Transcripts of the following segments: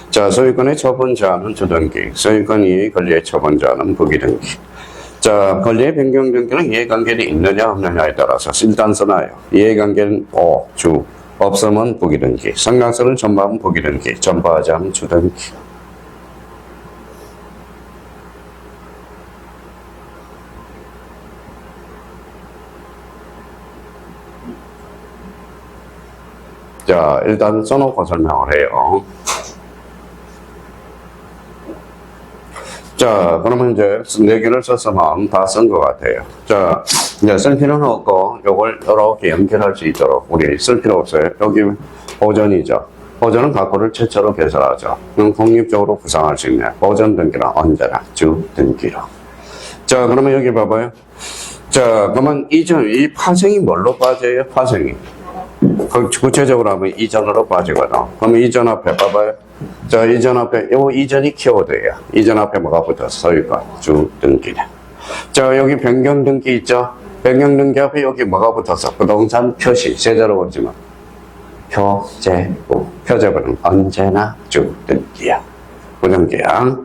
자, 소유권의 처분 제한은 주등기, 소유권 이해 권리의 처분 제한은 부기등기. 자, 권리의 변경 등기는 이해관계는 있느냐 없느냐에 따라서 일단 써놔요. 이해관계는 주, 없으면 부기등기, 상관성을 전부하면 부기등기, 전부하지 않으면 주등기. 자, 일단 써놓고 설명을 해요. 자, 그러면 이제 4개를 썼으면 다 쓴 것 같아요. 자, 이제 쓸 필요는 없고, 요걸 이렇게 연결할 수 있도록 우리 쓸 필요 없어요. 여기 보전이죠. 보전은 각호를 최초로 개설하죠. 그럼 독립적으로 구상할 수 있네. 보전 등기는 언제나 주 등기로. 자, 그러면 여기 봐봐요. 자, 그러면 이 파생이 뭘로 빠져요? 파생이. 구체적으로 하면 이전으로 빠지거든. 그러면 이전 앞에 봐봐요. 자, 이전 앞에 요 이전이 키워드예요. 이전 앞에 뭐가 붙어서 소유권, 주, 등기네. 자, 여기 변경 등기 있죠? 변경 등기 앞에 여기 뭐가 붙어서 부동산 표시, 세자로 보지만 표제부. 표제부는 언제나 주, 등기야. 부등기야.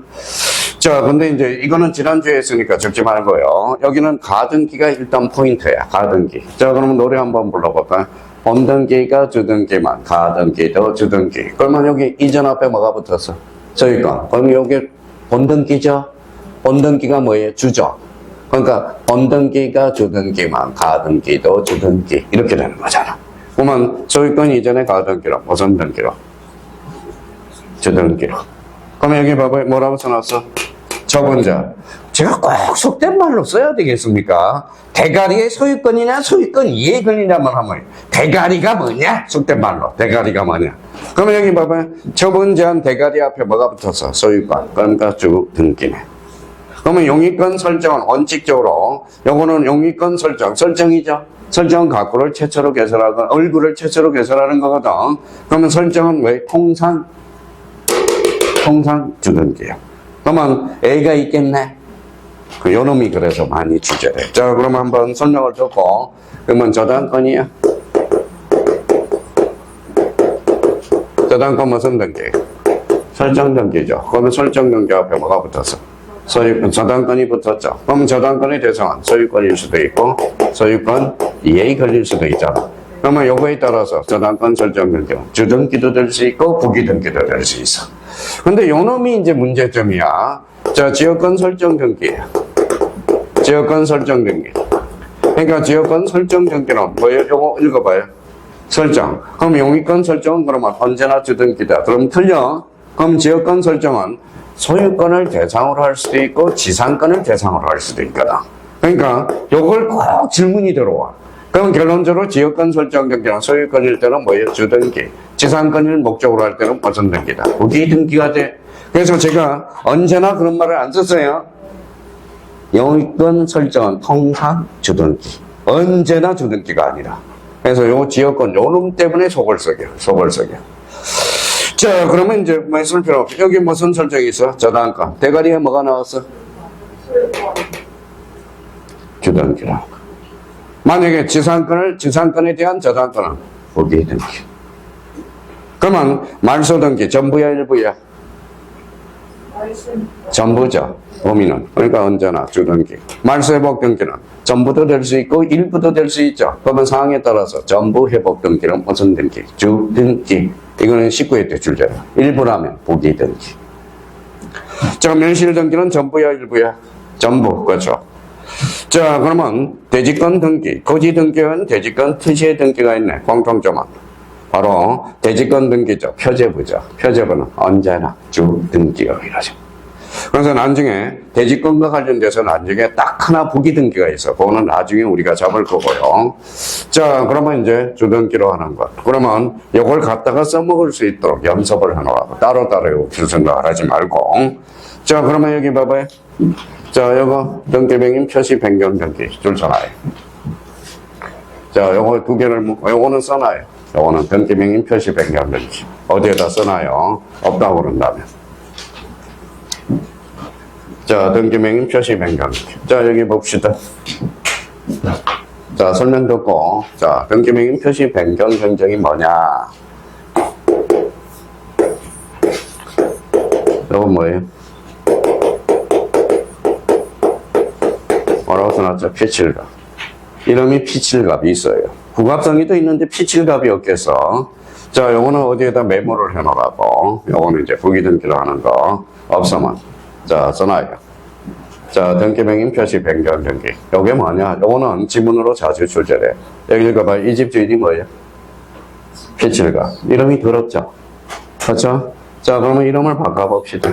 자, 근데 이제 이거는 지난주에 했으니까 적지 말고요. 여기는 가등기가 일단 포인트야. 가등기. 자, 그러면 노래 한번 불러볼까요? 본등기가 주등기만, 가등기도 주등기. 그러면 여기 이전 앞에 뭐가 붙었어? 소유권. 그럼 여기 본등기죠? 본등기가 뭐예요? 주죠. 그러니까 본등기가 주등기만, 가등기도 주등기. 이렇게 되는 거잖아. 그러면 소유권 이전에 가등기로, 무슨 등기로? 주등기로. 그러면 여기 봐봐요. 뭐라고 써놨어? 처분자. 제가 꼭 속된 말로 써야 되겠습니까? 대가리의 소유권이냐 소유권 이해권이냐만 하면 대가리가 뭐냐? 속된 말로 대가리가 뭐냐? 그러면 여기 봐봐요. 처분자한 대가리 앞에 뭐가 붙었어? 소유권. 그러니까 주 등기네. 그러면 용의권 설정은 원칙적으로 요거는 용의권 설정이죠. 설정은 각호를 최초로 개설하거나 얼굴을 최초로 개설하는 거거든. 그러면 설정은 왜? 통상 주등기예요. 그러면 A가 있겠네. 요 놈이 그래서 많이 주제돼. 자, 그럼 한번 설명을 듣고, 그러면 저당권이야. 저당권 무슨 등기? 설정 등기죠. 그러면 설정 등기 앞에 뭐가 붙었어? 저당권이 붙었죠. 그럼 저당권의 대상은 소유권일 수도 있고, 소유권 이해에 걸릴 수도 있잖아. 그러면 요거에 따라서 저당권 설정 등기, 주등기도 될 수 있고, 부기등기도 될 수 있어. 근데 요 놈이 이제 문제점이야. 자, 지역권 설정 등기. 지역권 설정 등기. 그러니까 지역권 설정 등기는 뭐예요? 요거 읽어봐요. 설정. 그럼 용의권 설정은 그러면 언제나 주등기다. 그럼 틀려. 그럼 지역권 설정은 소유권을 대상으로 할 수도 있고 지상권을 대상으로 할 수도 있거든. 그러니까 요걸 꼭 질문이 들어와. 그럼 결론적으로 지역권 설정 등기는 소유권일 때는 뭐예요? 주등기. 지상권을 목적으로 할 때는 무슨 등기다. 부기등기가 돼. 그래서 제가 언제나 그런 말을 안 썼어요. 용의권 설정은 통상 주등기. 언제나 주등기가 아니라. 그래서 요 지역권, 요 놈 때문에 속을 썩여. 자, 그러면 이제 뭐 쓸 필요 없어. 여기 무슨 설정이 있어? 저당권. 대가리에 뭐가 나왔어? 주등기라고. 만약에 지상권에 대한 저당권은 부기등기. 그러면 말소등기 전부야 일부야? 전부죠. 범위는. 그러니까 언제나 주등기. 말소회복 등기는 전부도 될 수 있고 일부도 될 수 있죠. 그러면 상황에 따라서 전부 회복 등기는 무슨 등기? 주등기. 이거는 19회 때 줄잖아. 일부라면 부기등기. 자, 면실 등기는 전부야 일부야? 전부. 그렇죠. 자, 그러면 대지권 등기, 거지 등기는 대지권 특시의 등기가 있네. 공통점은 바로 대지권 등기죠. 표제부죠. 표제부는 언제나 주 등기로 이러죠. 그래서 나중에 대지권과 관련돼서 나중에 딱 하나 부기 등기가 있어. 그거는 나중에 우리가 잡을 거고요. 자, 그러면 이제 주등기로 하는 것. 그러면 이걸 갖다가 써먹을 수 있도록 연습을 해놓으라고. 따로따로 줄 생각을 하지 말고. 자, 그러면 여기 봐봐요. 자, 요거 등기명인 표시 변경 등기 줄 써놔요. 자, 요거 두 개를 요거는 써놔요. 요거는 등기명인 표시 변경 등기 어디에다 써놔요? 없다고 그런다면. 자, 등기명인 표시 변경 등기. 자, 여기 봅시다. 자, 설명 듣고. 자, 등기명인 표시 변경 변경이 뭐냐? 이건 뭐예요? 뭐라고 써놨죠? 피칠갑. 이름이 피칠갑이 있어요. 구갑성이도 있는데 피칠갑이 없겠어. 자, 요거는 어디에다 메모를 해놓으라고. 요거는 이제 부기등기로 하는 거. 없으면. 자, 써놔요. 자, 등기명인 표시 변경 등기. 요게 뭐냐? 요거는 지문으로 자주 출제돼. 여기 읽어봐. 이 집 주인이 뭐예요? 피칠갑. 이름이 더럽죠? 그렇죠? 자, 그러면 이름을 바꿔봅시다.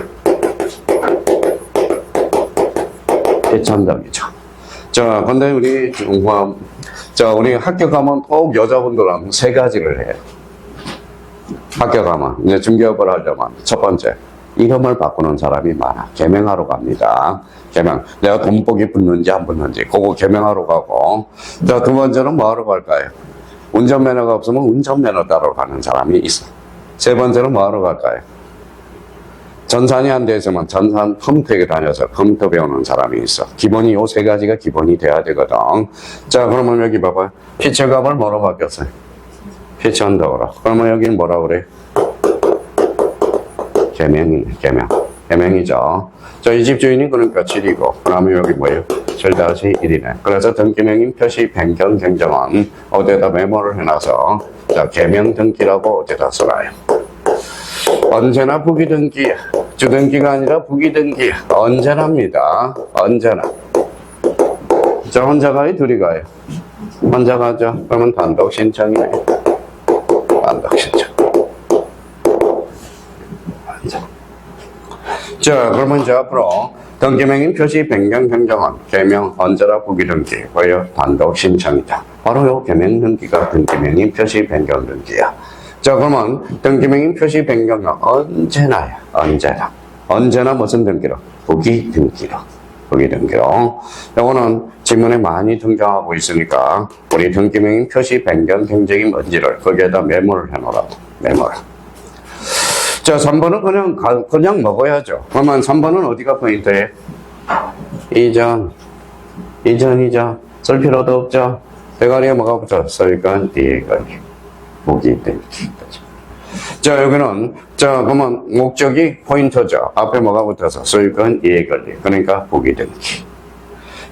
피천담이죠. 자, 근데 우리 우리 학교 가면 꼭 여자분들은 세 가지를 해요. 학교 가면 이제 중개업을 하려면 첫 번째 이름을 바꾸는 사람이 많아. 개명하러 갑니다. 개명. 내가 돈복이 붙는지 안 붙는지 그거 개명하러 가고. 자, 두 번째는 뭐 하러 갈까요? 운전면허가 없으면 운전면허 따러 가는 사람이 있어. 세 번째는 뭐 하러 갈까요? 전산이 안 되지만 전산 컴퓨터에 다녀서 컴퓨터 배우는 사람이 있어. 기본이 요 세 가지가 기본이 돼야 되거든. 자, 그러면 여기 봐봐요. 피처갑을 뭐로 바뀌었어요? 피처한다고라. 그러면 여기는 뭐라 그래? 개명이네, 개명. 개명이죠. 자, 이 집 주인이 그러니까 7이고, 그러면 여기 뭐예요? 7-1이네. 그래서 등기명인 표시 변경 경정은 어디에다 메모를 해놔서, 자, 개명 등기라고 어디에다 써놔요. 언제나 부기등기, 주등기가 아니라 부기등기, 언제나입니다. 언제나. 자, 혼자 가요? 둘이 가요? 혼자 가죠. 그러면 단독 신청이네. 단독 신청. 자, 그러면 이제 앞으로 등기명인 표시 변경 변경은 개명 언제나 부기등기, 뭐예요? 단독 신청이다. 바로 요 개명 등기가 등기명인 표시 변경 등기야. 자, 그러면 등기명인 표시 변경은 언제나야. 언제나. 언제나 무슨 등기로? 부기등기로. 부기등기로. 요거는 지문에 많이 등장하고 있으니까 우리 등기명인 표시 변경 경쟁이 뭔지를 거기에다 메모를 해놓으라고. 메모를. 자, 3번은 그냥 먹어야죠. 그러면 3번은 어디가 포인트예요? 이전. 쓸 필요도 없죠. 대가리에 뭐가 붙었으니까 대가리. 부기등기. 자, 여기는, 자, 그러면 목적이 포인트죠. 앞에 뭐가 붙어서 소유권 이해관리. 그러니까 부기등기.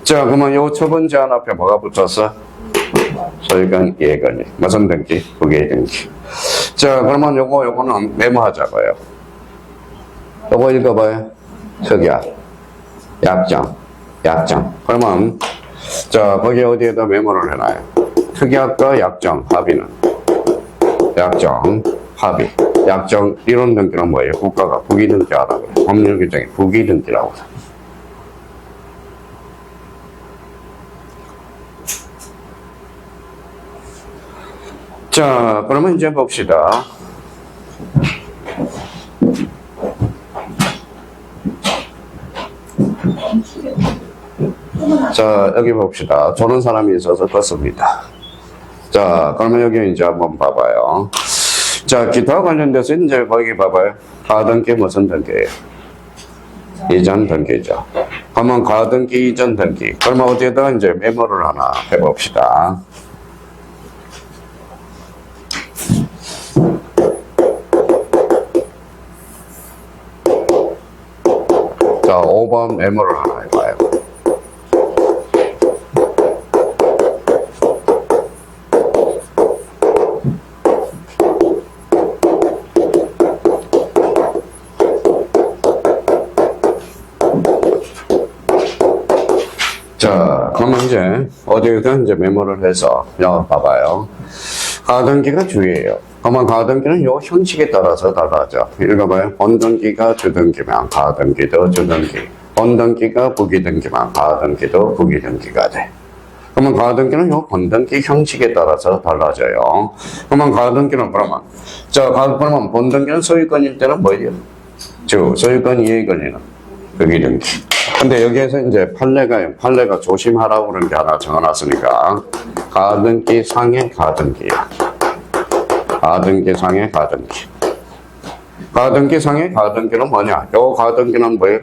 자, 그러면 요 첫 번째 한 앞에 뭐가 붙어서 소유권 이해관리. 무슨 등기? 부기등기. 자, 그러면 요거는 메모하자고요. 요거 읽어봐요. 특약. 약정. 그러면, 자, 거기 어디에다 메모를 해놔요. 특약과 약정, 합의는. 약정, 합의. 약정, 이론 등기는 뭐예요? 국가가 부기등기 하라고 그래요. 법률 규정이 부기등기라고 그래요. 자, 그러면 이제 봅시다. 자, 여기 봅시다. 저런 사람이 있어서 껐습니다. 자, 그러면 여기 이제 한번 봐봐요. 자, 기타 관련돼서 이제 거기 봐봐요. 가등기 무슨 등기예요? 이전 등기죠. 그러면 가등기 이전 등기. 그러면 어디에다 이제 메모를 하나 해봅시다. 자, 5번 메모를 하나 해봐요. 자, 그러면 이제 어디에다 이제 메모를 해서 봐봐요. 가등기가 주예요. 그러면 가등기는 요 형식에 따라서 달라져. 읽어봐요. 본등기가 주등기면 가등기도 주등기. 본등기가 부기등기면 가등기도 부기등기가 돼. 그러면 가등기는 요 본등기 형식에 따라서 달라져요. 그러면 가등기는 그러면 그러면 본등기는 소유권일 때는 뭐예요? 소유권 이해 권리는 부기등기. 근데 여기에서 이제 판례가 조심하라고 그런 게 하나 적어놨으니까 가등기 상의 가등기야. 가등기 상의 가등기. 가등기 상의 가등기는 뭐냐? 요 가등기는 뭐예요?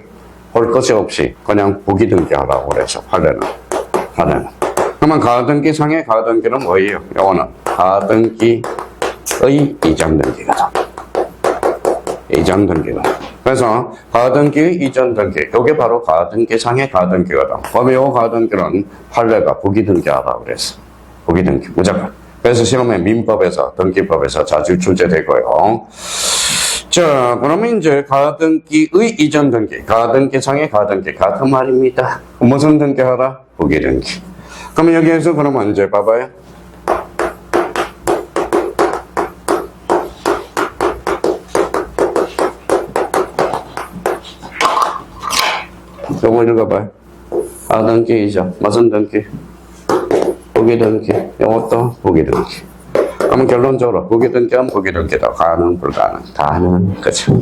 볼 것이 없이 그냥 부기등기 하라고 그래서 판례는. 그러면 가등기 상의 가등기는 뭐예요? 요거는 가등기의 이전 등기거든. 이전 등기다. 그래서 가등기, 이전 등기. 이게 바로 가등기상의 가등기거든. 그러면 이 가등기는 판례가 부기등기하라고 그랬어. 부기등기, 무조건. 그래서 시험에 민법에서, 등기법에서 자주 출제되고요. 자, 그러면 이제 가등기의 이전 등기, 가등기상의 가등기 같은 말입니다. 무슨 등기하라? 부기등기. 그러면 여기에서 그러면 이제 봐봐요. 요거 읽어봐요. 가등기이죠. 무슨 등기? 부기등기. 요것도 부기등기. 그러면 결론적으로 부기등기는 부기등기다. 가능, 불가능. 다는 그쵸.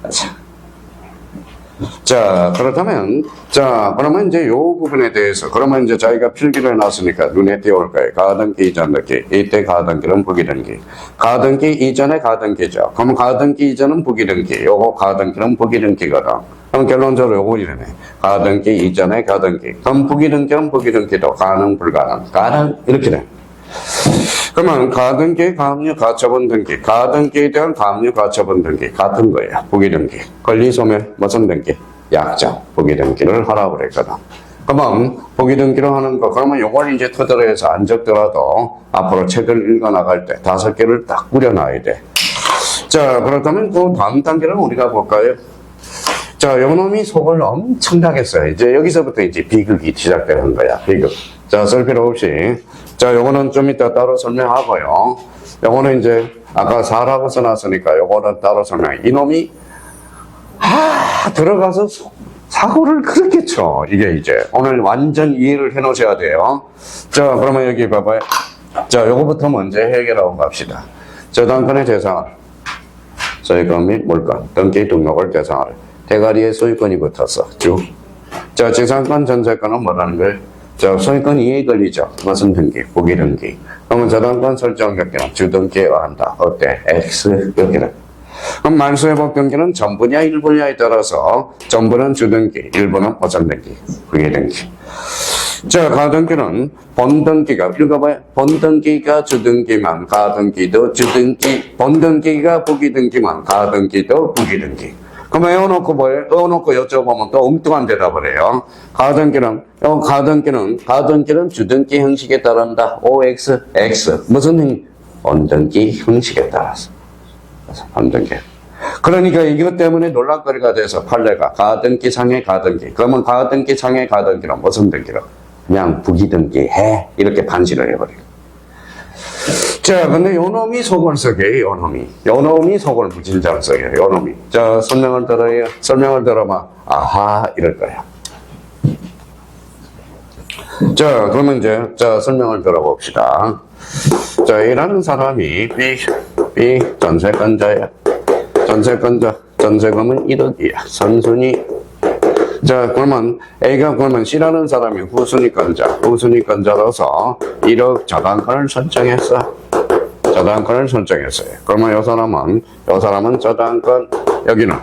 그쵸. 자, 그렇다면, 자, 그러면 이제 요 부분에 대해서, 그러면 이제 자기가 필기를 해놨으니까 눈에 띄어올 거예요. 가등기, 이전 등기. 이때 가등기는 부기등기. 가등기 이전에 가등기죠. 그럼 가등기 이전은 부기등기. 요거 가등기는 부기등기거든. 그럼 결론적으로 요거 이러네. 가등기 이전에 가등기. 그럼 부기등기는 부기등기도 가능, 불가능. 가능, 이렇게 돼. 그러면 가등기, 가압류, 가처분 등기. 가등기에 대한 가압류, 가처분 등기. 같은 거예요. 부기등기. 권리소멸, 무슨 등기? 약정. 부기등기를 하라고 그랬거든. 그러면 부기등기를 하는 거, 그러면 요걸 이제 토대로 해서 안 적더라도 앞으로 책을 읽어 나갈 때 5개를 딱 꾸려놔야 돼. 자, 그렇다면 그 다음 단계를 우리가 볼까요? 자, 요놈이 속을 엄청나게 써요. 이제 여기서부터 이제 비극이 시작되는 거야. 비극. 자, 쓸 필요 없이. 자, 요거는 좀 이따 따로 설명하고요. 요거는 이제 아까 4라고 써놨으니까 요거는 따로 설명. 이놈이 들어가서 사고를 그렇게 쳐. 이게 이제 오늘 완전 이해를 해 놓으셔야 돼요. 자, 그러면 여기 봐봐요. 자, 요거부터 먼저 해결하고 갑시다. 저당권의 대상을 소유권 및 물권, 등기 등록을 대상으로 대가리에 소유권이 붙었어. 쭉. 자, 재산권, 전세권은 뭐라는 거예요? 자, 소유권 이해 권리죠. 무슨 등기? 부기등기. 그러면 저당권 설정 경계는 주등기에 의한다. 어때? X 여기는. 그럼 말소회복 등기는 전부냐 일부냐에 따라서 전부는 주등기, 일부는 보상등기, 부기등기. 자, 가등기는 본등기가 읽어봐요. 본등기가 주등기만 가등기도 주등기, 본등기가 부기등기만 가등기도 부기등기. 그러면 외워놓고 뭐예요? 외워놓고 여쭤보면 또 엉뚱한 대답을 해요. 가등기는 주등기 형식에 따른다. OX, X. 무슨 본등기 형식에 따라서. 본등기. 그러니까 이것 때문에 논란거리가 돼서 판례가 가등기 상의 가등기. 그러면 가등기 상의 가등기는 무슨 등기로? 그냥 부기등기 해. 이렇게 반시를 해버리고. 자, 근데 요놈이 속을 썩여요, 요놈이 속을 무진장 썩여요, 요놈이. 자, 설명을 들어요. 설명을 들어봐. 아하, 이럴 거야. 자, 그러면 이제, 자, 설명을 들어봅시다. 자, A라는 사람이 B 전세권자야. 전세권자, 전세금은 1억이야. 선순위. 자, 그러면 A가 그러면 C라는 사람이 후순위권자로서 1억 저당권을 설정했어. 저당권을 설정했어요. 그러면 요 사람은 저당권, 여기는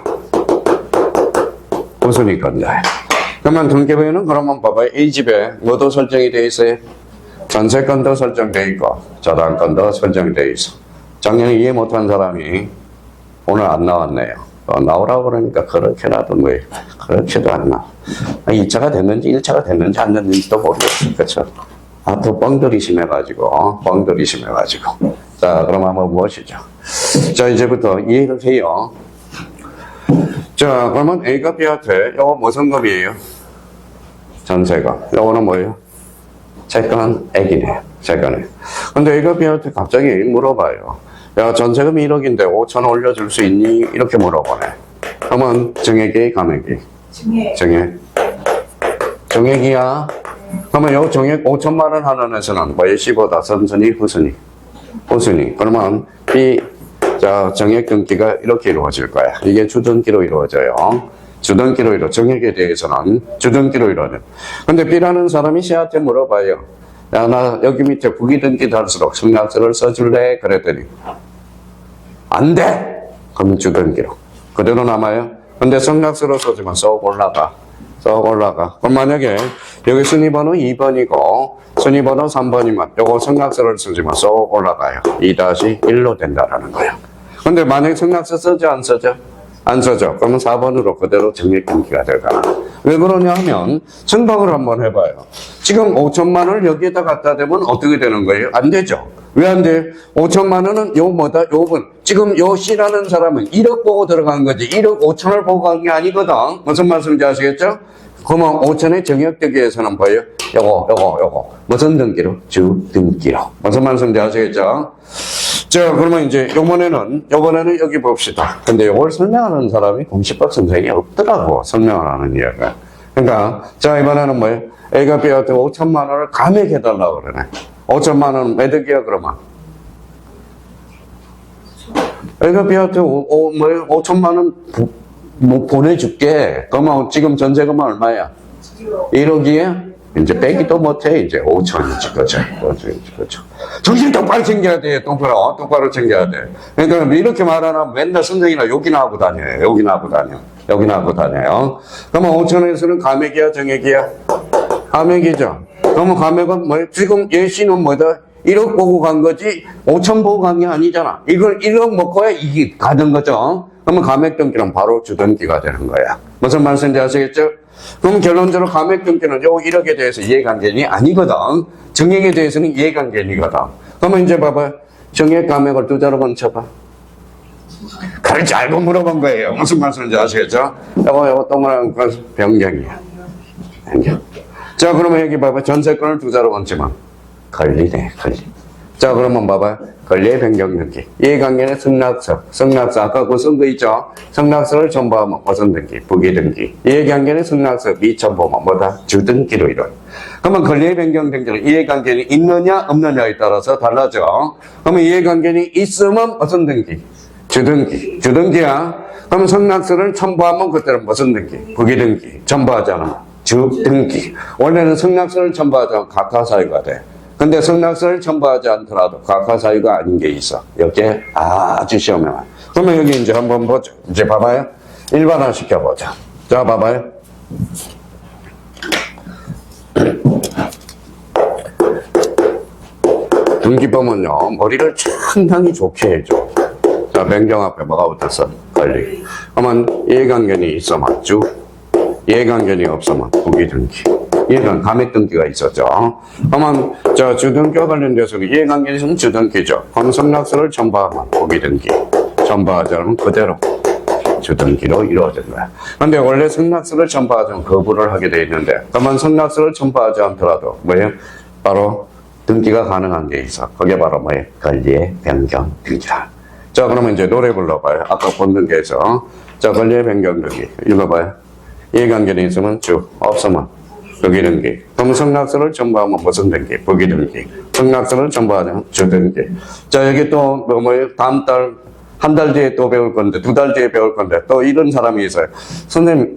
후순위권자야. 그러면 등기부에는 그러면 봐봐요. 이 집에 뭐도 설정이 되어 있어요? 전세권도 설정되어 있고, 저당권도 설정되어 있어. 작년에 이해 못한 사람이 오늘 안 나왔네요. 나오라고 그러니까 그렇게라도 뭐 그렇게도 안 나와. 2차가 됐는지 1차가 됐는지 안 됐는지도 모르겠어요. 그렇죠? 또 뻥들이 심해가지고. 자, 그럼 한번 보시죠. 자, 이제부터 이해를 해요. 자, 그러면 A가 B한테 이거 무슨 금이에요? 전세금. 이거는 뭐예요? 채권 액이네. 채권에. 근데 A가 B한테 갑자기 물어봐요. 야, 전세금 1억인데 5천 올려줄 수 있니? 이렇게 물어보네. 그러면 정액이 감액이? 정액이야. 그러면 요 정액 5천만 원 하는 에서는 뭐의 C보다 선순위, 후순위? 그러면 자, 정액 등기가 이렇게 이루어질 거야. 이게 주등기로 이루어져요. 정액에 대해서는 주등기로 이루어져. 근데 B라는 사람이 C한테 물어봐요. 야, 나 여기 밑에 부기등기 달수록 청약서를 써줄래? 그랬더니 안 돼! 그럼 주등기로. 그대로 남아요. 근데 청약서를 써주면 쏙 올라가. 그럼 만약에 여기 순위번호 2번이고 순위번호 3번이면 요거 청약서를 쓰지만 쏙 올라가요. 2-1로 된다라는 거예요. 근데 만약에 승낙서 써져 안 써져? 안 써져. 그러면 4번으로 그대로 정액등기가 들어가. 왜 그러냐 하면 생각을 한번 해봐요. 지금 5천만 원을 여기에다 갖다 대면 어떻게 되는 거예요? 안 되죠. 왜 안 돼? 5천만 원은 요 뭐다? 요분. 지금 요 C라는 사람은 1억 보고 들어간 거지. 1억 5천을 보고 간 게 아니거든. 무슨 말씀인지 아시겠죠? 그러면 5천의 정액등기에서는 뭐예요? 요거. 무슨 등기로? 주등기로. 무슨 말씀인지 아시겠죠? 자, 그러면 이제 요번에는 여기 봅시다. 근데 요걸 설명하는 사람이 공시법 선생이 없더라고. 설명을 하는 이야기가. 그러니까, 자, 이번에는 뭐예요? A가 B한테 5천만 원을 감액해달라고 그러네. 5천만 원 매득이야, 그러면. A가 B한테 5천만 원 보내줄게. 그러면 지금 전세금은 얼마야? 1억이야? 이제 빼기도 못해. 이제 5천이지. 그렇죠. 정신 똑바로 챙겨야 돼. 똑바로 챙겨야 돼. 그러니까 이렇게 말하면 맨날 선생이나 욕이나 하고 다녀요. 그러면 5천에서는 감액이야, 정액이야? 감액이죠. 그러면 감액은 뭐야? 지금 예시는 뭐다? 1억 보고 간 거지 5천 보고 간 게 아니잖아. 이걸 1억 먹고야 이게 가는 거죠. 그러면 감액등기는 바로 주등기가 되는 거야. 무슨 말씀인지 아시겠죠? 그럼 결론적으로 감액등기는 요 1억에 대해서 이해관계는 아니거든. 정액에 대해서는 이해관계이거든. 그러면 이제 봐봐. 정액 감액을 두 자로 번쳐봐. 가르치 알고 물어본 거예요. 무슨 말씀인지 아시겠죠? 요거 동그란 건 변경이야. 변경. 자, 그러면 여기 봐봐. 전세권을 두 자로 번치면 권리네, 권리. 자, 그러면 봐봐. 권리의 변경등기. 이해관계는 승낙서. 아까 그 쓴 거 있죠? 승낙서를 첨부하면 무슨 등기? 부기등기. 이해관계는 승낙서 미첨부하면 뭐다? 주등기로 이뤄. 그러면 권리의 변경등기는 이해관계는 있느냐, 없느냐에 따라서 달라져. 그러면 이해관계는 있으면 무슨 등기? 주등기. 주등기야. 그럼 승낙서를 첨부하면 그때는 무슨 등기? 부기등기. 첨부하지 않으면 주등기. 원래는 승낙서를 첨부하지 않으면 각하사유가 돼. 근데 승낙서를 첨부하지 않더라도 각하사유가 아닌 게 있어. 여기에 아주 시험해요. 그러면 여기 이제 한번 보죠. 이제 봐봐요. 일반화 시켜보자. 자, 봐봐요. 등기법은요, 머리를 상당히 좋게 해줘. 자, 변경 앞에 뭐가 붙었어? 권리. 그러면 이해관계는 있으면 주, 이해관계는 없으면 부기등기. 얘는 감액등기가 있었죠. 그러면 자, 주등기와 관련돼서는 이해관계는 있으면 주등기죠. 그럼 승낙서를 첨부하면 부기등기. 첨부하지 않으면 그대로 주등기로 이루어진 거야. 근데 원래 승낙서를 첨부하지 않으면 거부를 하게 돼 있는데, 그러면 승낙서를 첨부하지 않더라도 뭐예요? 바로 등기가 가능한 게 있어. 그게 바로 뭐예요? 권리의 변경 등기다. 자, 그러면 이제 노래 불러봐요. 아까 본 등기에서. 자, 권리의 변경 등기. 읽어봐요. 이해관계는 있으면 주, 없으면 부기등기. 그럼 승낙서를 첨부하면 무슨 등기? 부기등기. 승낙서를 첨부하면 주등기. 자, 여기 또 뭐예요? 다음 달, 한 달 뒤에 또 배울 건데, 두 달 뒤에 배울 건데, 또 이런 사람이 있어요. 선생님,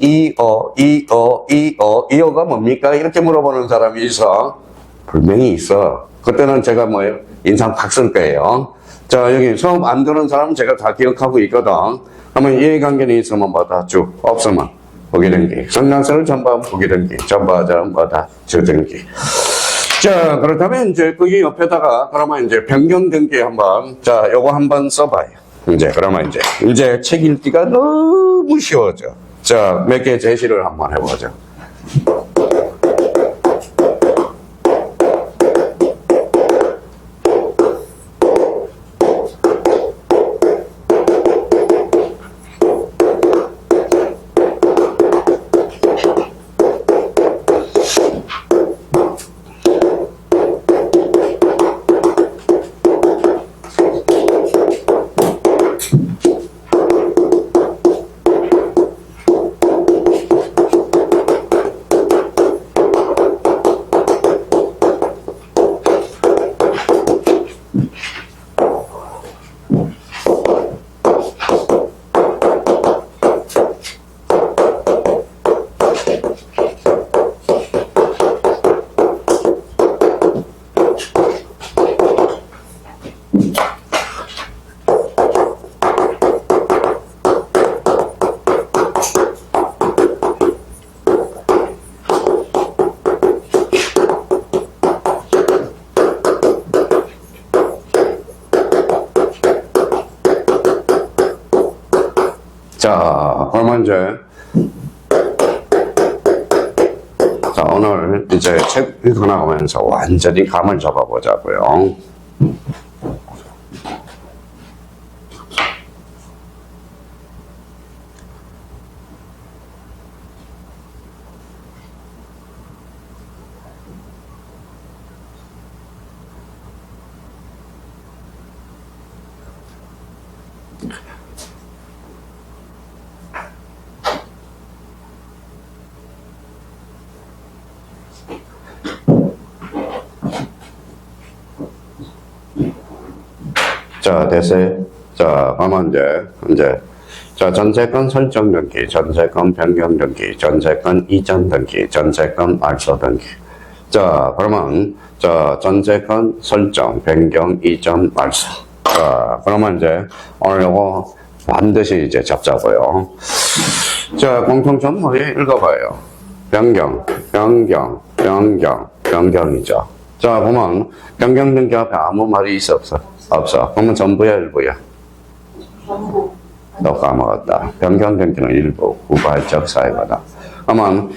이어가 뭡니까? 이렇게 물어보는 사람이 있어. 분명히 있어. 그때는 제가 뭐예요? 인상 팍 쓸 거예요. 자, 여기 수업 안 듣는 사람은 제가 다 기억하고 있거든. 그러면 이해관계는 있으면 뭐다? 주, 없으면 부기등기. 승낙서를 첨부하면 부기등기. 첨부하지 않으면 뭐다? 주등기. 자, 그렇다면 이제 거기 옆에다가 그러면 이제 변경등기 한번, 자, 요거 한번 써봐요. 이제 그러면 이제 책 읽기가 너무 쉬워져. 자, 몇 개 제시를 한번 해보죠. 자, 그러면 이제, 자, 오늘 이제 책 읽어 나가면서 완전히 감을 잡아보자고요. 자, 됐어요. 자, 그러면 이제, 자, 전세권 설정 등기, 전세권 변경 등기, 전세권 이전 등기, 전세권 말소 등기. 자, 그러면, 자, 전세권 설정, 변경, 이전, 말소. 자, 그러면 이제, 오늘 요거 반드시 이제 잡자고요. 자, 공통점 뭐에 읽어봐요. 변경, 변경이죠. 자, 보면, 변경 등기 앞에 아무 말이 있어, 없어? 없어. 그러면 전부야, 일부야? 전부. 너 까먹었다. 변경 등기는 일부, 우발적 사유거다. 그러면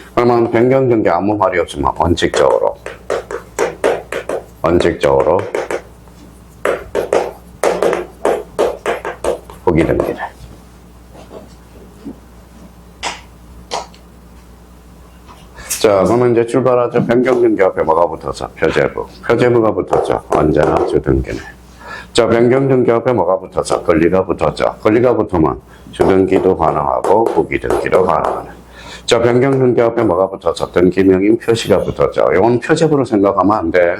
변경 등기 아무 말이 없으면 원칙적으로 보기 등기래. 자, 그러면 이제 출발하죠. 변경 등기 앞에 뭐가 붙었어? 표제부가 붙었죠. 언제나 주등기네. 자, 변경 등기 앞에 뭐가 붙었어? 권리가 붙었죠. 권리가 붙으면 주등기도 가능하고 부기등기도 가능하네. 자, 변경 등기 앞에 뭐가 붙었어? 등기명인 표시가 붙었죠. 이건 표제부로 생각하면 안 돼.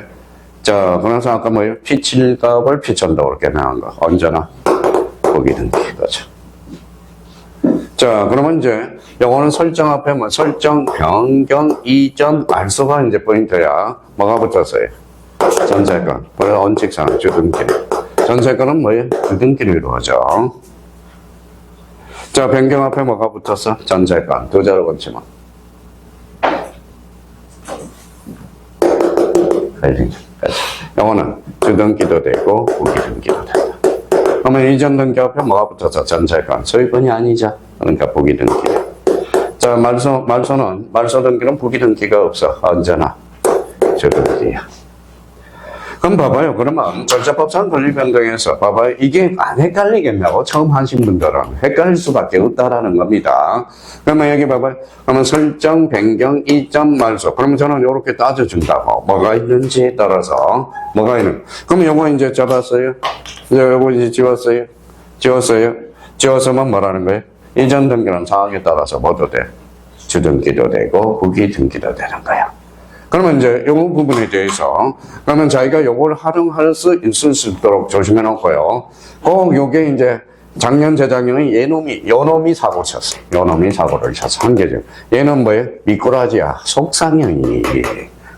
자, 그래서 아까 뭐예요? 피칠값을 피천덕으로 개명한 거. 언제나 부기등기 거죠. 자, 그러면 이제 요거는 설정 앞에 뭐 설정, 변경, 이전, 말소가 이제 포인트야. 뭐가 붙었어요? 전세권. 그래서 원칙상 주등기. 전세권은 뭐예요? 주등기로 이루어져. 자, 변경 앞에 뭐가 붙었어? 전세권. 두 자로 건치면. 요거는 주등기도 되고 부기등기도 된다. 그러면 이전 등기 앞에 뭐가 붙었어? 전세권. 소유권이 아니죠. 그러니까 부기등기. 자, 말소 등기는 부기등기가 없어. 언제나 주등기야. 그럼 봐봐요. 그러면 절차법상 권리변경에서 봐봐요. 이게 안 헷갈리겠냐고 처음 하신 분들은 헷갈릴 수밖에 없다라는 겁니다. 그러면 여기 봐봐요. 그러면 설정, 변경, 이전, 말소. 그러면 저는 이렇게 따져준다고. 뭐가 있는지에 따라서 뭐가 있는. 그럼 요거 이제 잡았어요. 이제 요거 이제 지웠으면 뭐라는 거예요? 이전 등기는 상황에 따라서 뭐도 돼. 주등기도 되고 부기등기도 되는 거야. 그러면 이제 요 부분에 대해서 그러면 자기가 요걸 활용할 수 있을 수 있도록 조심해 놓고요. 꼭 요게 이제 작년 재작년에 요놈이 사고를 쳤어. 한 개죠. 얘는 뭐예요? 미꾸라지야. 속상형이.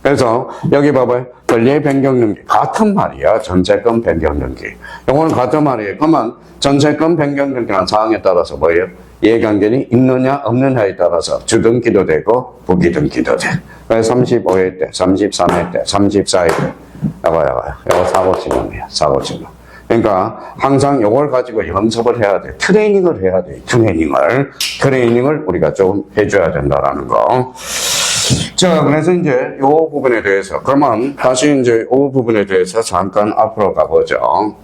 그래서 여기 봐봐요. 권리의 변경 등기. 같은 말이야. 전세권 변경 등기. 요거는 같은 말이에요. 그러면 전세권 변경 등기라는 사항에 따라서 뭐예요? 이해관계는 있느냐 없느냐에 따라서 주등기도 되고 부기등기도 돼. 그래서 35회 때, 33회 때, 34회 때 요거 사고치명이야. 사고치명. 그러니까 항상 요걸 가지고 연습을 해야 돼. 트레이닝을 해야 돼. 트레이닝을 우리가 좀 해줘야 된다라는 거. 자, 그래서 이제 요 부분에 대해서 그러면 다시 이제 요 부분에 대해서 잠깐 앞으로 가보죠.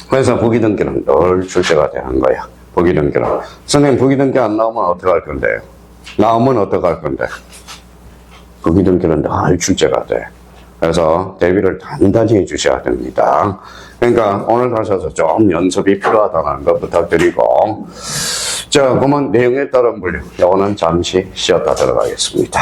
그래서 부기등기는 늘 출제가 되는 거야. 부기등기는. 선생님, 부기등기 안 나오면 어떡할 건데? 나오면 어떡할 건데? 부기등기는 늘 출제가 돼. 그래서 대비를 단단히 해주셔야 됩니다. 그러니까 오늘 가셔서 좀 연습이 필요하다는 거 부탁드리고. 자, 그러면 내용에 따른 분류. 요거는 잠시 쉬었다 들어가겠습니다.